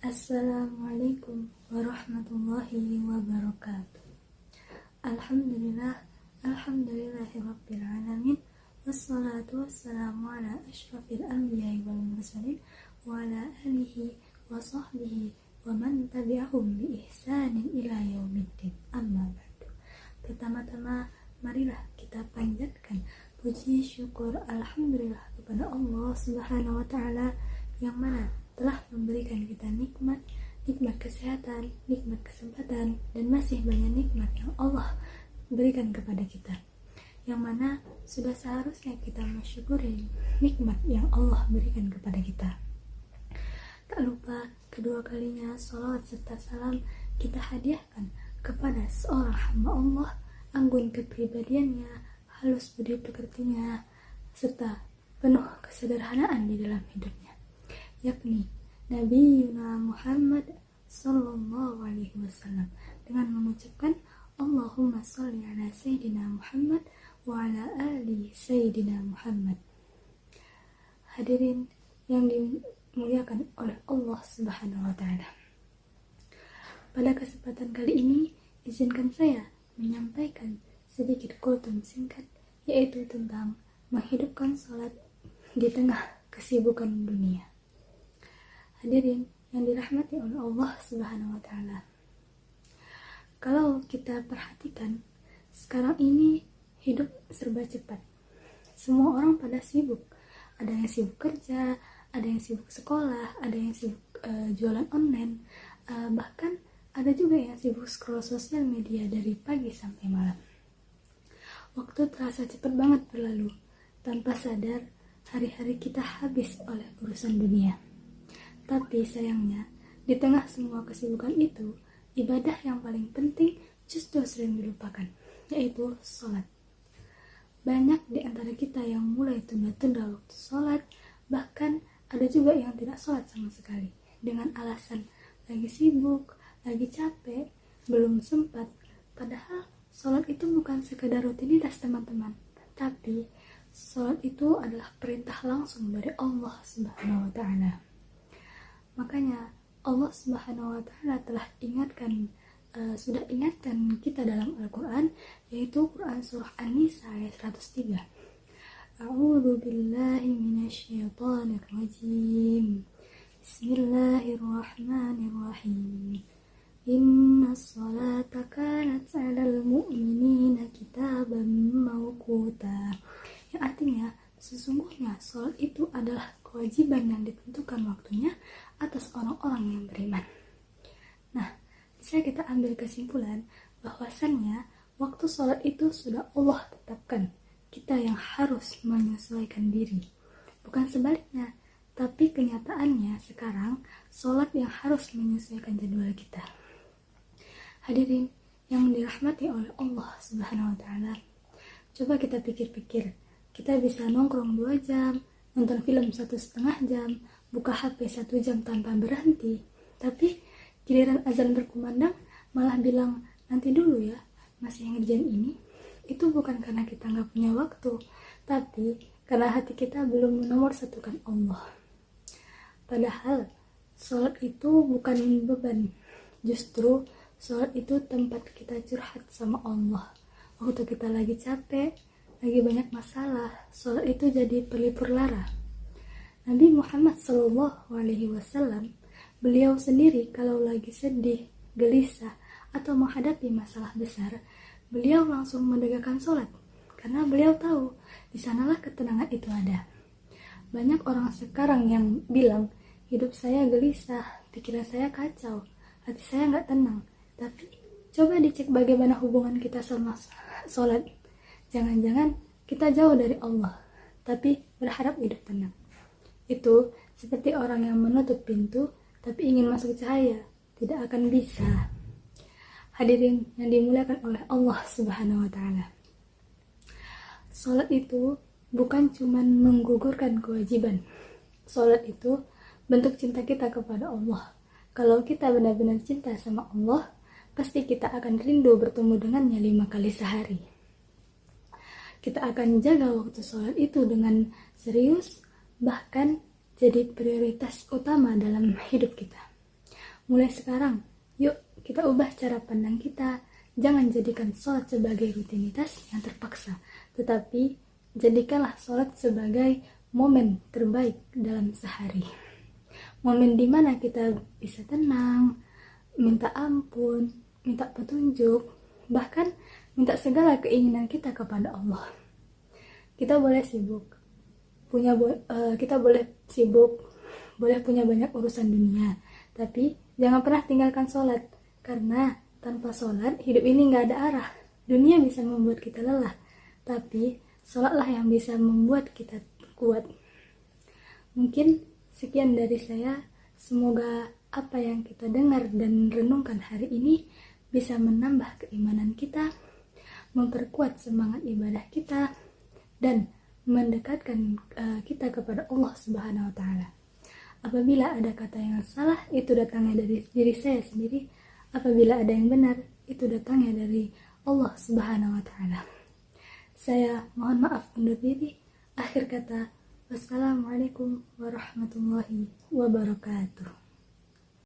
Assalamualaikum warahmatullahi wabarakatuh. Alhamdulillahirabbil alamin. Wassalatu wassalamu ala asyrafil anbiya'i wal mursalin wa ala alihi wa sahbihi wa man tabi'ahum bi ihsanin ila yaumiddin. Amma ba'du. Pertama-tama marilah kita panjatkan puji syukur alhamdulillah kepada Allah Subhanahu wa taala yang mana telah memberikan kita nikmat kesehatan, nikmat kesempatan, dan masih banyak nikmat yang Allah berikan kepada kita, yang mana sudah seharusnya kita mensyukuri nikmat yang Allah berikan kepada kita. Tak lupa kedua kalinya salawat serta salam kita hadiahkan kepada seorang hamba Allah, anggun kepribadiannya, halus budi pekertinya, serta penuh kesederhanaan di dalam hidupnya, yakni Nabi Muhammad sallallahu alaihi wasallam, dengan mengucapkan Allahumma sholli ala sayyidina Muhammad wa ala ali sayyidina Muhammad. Hadirin yang dimuliakan oleh Allah Subhanahu wa taala. Pada kesempatan kali ini izinkan saya menyampaikan sedikit kultum singkat, yaitu tentang menghidupkan salat di tengah kesibukan dunia. Hadirin yang dirahmati oleh Allah Subhanahu wa taala. Kalau kita perhatikan, sekarang ini hidup serba cepat. Semua orang pada sibuk. Ada yang sibuk kerja, ada yang sibuk sekolah, ada yang sibuk jualan online, bahkan ada juga yang sibuk scroll sosial media dari pagi sampai malam. Waktu terasa cepat banget berlalu. Tanpa sadar, hari-hari kita habis oleh urusan dunia. Tapi sayangnya, di tengah semua kesibukan itu, ibadah yang paling penting justru sering dilupakan, yaitu sholat. Banyak di antara kita yang mulai tunda-tunda waktu sholat, bahkan ada juga yang tidak sholat sama sekali, dengan alasan lagi sibuk, lagi capek, belum sempat. Padahal sholat itu bukan sekedar rutinitas teman-teman, tapi sholat itu adalah perintah langsung dari Allah Subhanahu wa ta'ala. Makanya Allah Subhanahu wa taala telah sudah ingatkan kita dalam Al-Qur'an, yaitu Quran surah An-Nisa ayat 103. A'udzu billahi minasyaitonir rajim. Bismillahirrahmanirrahim. Innas salata kanat 'alal mu'minina kitaban mawquta. Yang artinya sesungguhnya salat itu adalah kewajiban yang ditentukan waktunya atas orang-orang yang beriman. Nah, bisa kita ambil kesimpulan bahwasannya waktu sholat itu sudah Allah tetapkan. Kita yang harus menyesuaikan diri. Bukan sebaliknya, tapi kenyataannya sekarang sholat yang harus menyesuaikan jadwal kita. Hadirin yang dirahmati oleh Allah Subhanahu wa ta'ala, coba kita pikir-pikir. Kita bisa nongkrong 2 jam, nonton film 1,5 jam, buka HP 1 jam tanpa berhenti, tapi giliran azan berkumandang malah bilang nanti dulu ya, masih ngerjain ini. Itu bukan karena kita nggak punya waktu, tapi karena hati kita belum menomorsatukan Allah. Padahal sholat itu bukan beban, justru sholat itu tempat kita curhat sama Allah. Waktu kita lagi capek, lagi banyak masalah, sholat itu jadi pelipur lara. Nabi Muhammad SAW, beliau sendiri kalau lagi sedih, gelisah, atau menghadapi masalah besar, beliau langsung menegakkan sholat, karena beliau tahu di sanalah ketenangan itu ada. Banyak orang sekarang yang bilang, hidup saya gelisah, pikiran saya kacau, hati saya nggak tenang. Tapi coba dicek bagaimana hubungan kita sama sholat. Jangan-jangan kita jauh dari Allah, tapi berharap hidup tenang. Itu seperti orang yang menutup pintu, tapi ingin masuk cahaya, tidak akan bisa. Hadirin yang dimuliakan oleh Allah Subhanahu wa ta'ala. Sholat itu bukan cuma menggugurkan kewajiban. Sholat itu bentuk cinta kita kepada Allah. Kalau kita benar-benar cinta sama Allah, pasti kita akan rindu bertemu dengannya 5 kali sehari. Kita akan jaga waktu sholat itu dengan serius, bahkan jadi prioritas utama dalam hidup kita. Mulai sekarang, yuk kita ubah cara pandang kita. Jangan jadikan sholat sebagai rutinitas yang terpaksa, tetapi jadikanlah sholat sebagai momen terbaik dalam sehari. Momen dimana kita bisa tenang, minta ampun, minta petunjuk, bahkan minta segala keinginan kita kepada Allah. Kita boleh sibuk, boleh punya banyak urusan dunia, tapi jangan pernah tinggalkan sholat, karena tanpa sholat hidup ini gak ada arah. Dunia bisa membuat kita lelah, tapi sholatlah yang bisa membuat kita kuat. Mungkin sekian dari saya. Semoga apa yang kita dengar dan renungkan hari ini bisa menambah keimanan kita, memperkuat semangat ibadah kita, dan mendekatkan kita kepada Allah Subhanahu wa Ta'ala. Apabila ada kata yang salah, itu datangnya dari diri saya sendiri. Apabila ada yang benar, itu datangnya dari Allah Subhanahu wa Ta'ala. Saya mohon maaf undur diri. Akhir kata, wassalamualaikum warahmatullahi wabarakatuh.